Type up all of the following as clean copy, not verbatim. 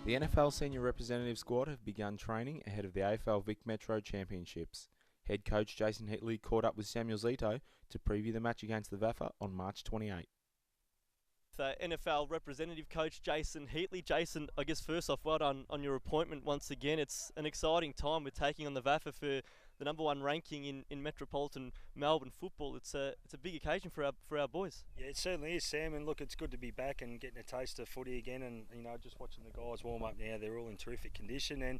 The NFL Senior Representative Squad have begun training ahead of the AFL Vic Metro Championships. Head coach Jason Heatley caught up with Samuel Zito to preview the match against the VAFA on March 28. NFL Representative Coach Jason Heatley. Jason, I guess first off, well done on your appointment once again. It's an exciting time. We're taking on the VAFA for the number one ranking in metropolitan Melbourne football. It's a big occasion for our boys. Yeah, it certainly is, Sam. And look, it's good to be back and getting a taste of footy again. And just watching the guys warm up now, they're all in terrific condition and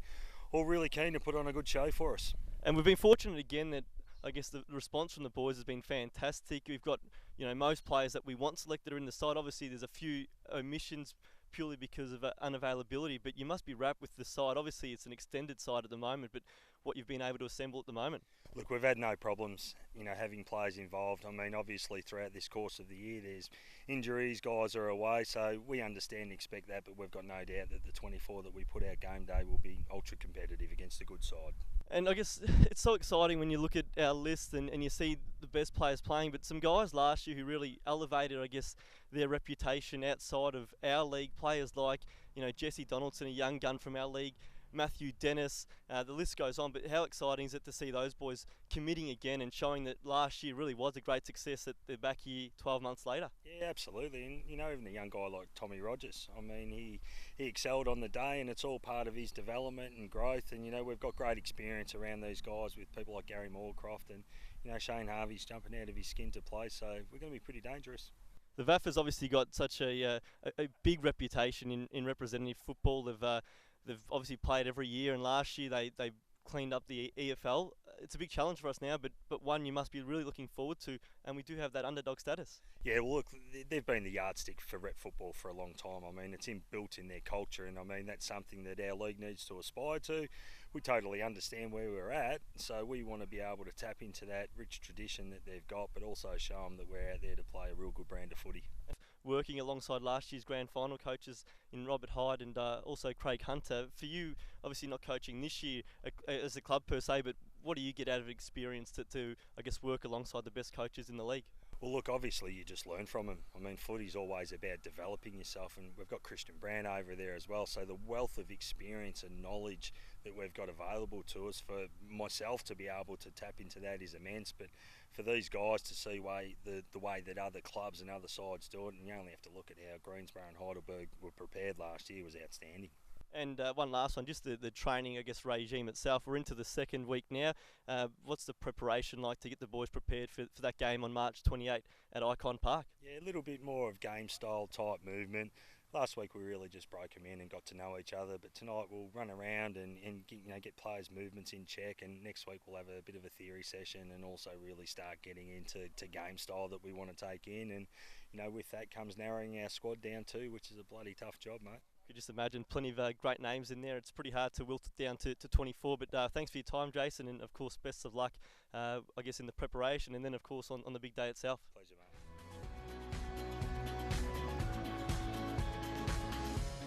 all really keen to put on a good show for us. And we've been fortunate again that I guess the response from the boys has been fantastic. We've got most players that we want selected are in the side. Obviously, there's a few omissions purely because of unavailability, but you must be wrapped with the side. Obviously, it's an extended side at the moment, but what you've been able to assemble at the moment. Look, we've had no problems, having players involved. I mean, obviously, throughout this course of the year, there's injuries, guys are away, so we understand and expect that, but we've got no doubt that the 24 that we put out game day will be ultra competitive against a good side. And I guess it's so exciting when you look at our list and you see the best players playing, but some guys last year who really elevated, I guess, their reputation outside of our league. Players like, Jesse Donaldson, a young gun from our league, Matthew Dennis, the list goes on. But how exciting is it to see those boys committing again and showing that last year really was a great success that they're back here 12 months later? Yeah, absolutely. And, even a young guy like Tommy Rogers, I mean, he excelled on the day and it's all part of his development and growth. And, we've got great experience around these guys with people like Gary Moorcroft and, Shane Harvey's jumping out of his skin to play. So we're going to be pretty dangerous. The VAFA's obviously got such a big reputation in representative football. They've obviously played every year, and last year they cleaned up the EFL. It's a big challenge for us now, but one you must be really looking forward to, and we do have that underdog status. Yeah, well, look, they've been the yardstick for rep football for a long time. I mean, it's inbuilt in their culture, and I mean, that's something that our league needs to aspire to. We totally understand where we're at, so we want to be able to tap into that rich tradition that they've got, but also show them that we're out there to play a real good brand of footy. Working alongside last year's grand final coaches in Robert Hyde and also Craig Hunter. For you, obviously not coaching this year as a club per se, but what do you get out of experience to I guess, work alongside the best coaches in the league? Well, look, obviously you just learn from them. I mean, footy's always about developing yourself, and we've got Christian Brown over there as well. So the wealth of experience and knowledge that we've got available to us, for myself to be able to tap into that is immense. But for these guys to see the way that other clubs and other sides do it, and you only have to look at how Greensborough and Heidelberg were prepared last year, was outstanding. And one last one, just the training, I guess, regime itself. We're into the second week now. What's the preparation like to get the boys prepared for that game on March 28 at Icon Park? Yeah, a little bit more of game style type movement. Last week we really just broke them in and got to know each other, but tonight we'll run around and get players' movements in check, and next week we'll have a bit of a theory session and also really start getting into game style that we want to take in. And with that comes narrowing our squad down too, which is a bloody tough job, mate. You just imagine plenty of great names in there. It's pretty hard to wilt it down to 24, but thanks for your time, Jason, and of course best of luck I guess in the preparation and then of course on the big day itself. Pleasure, mate.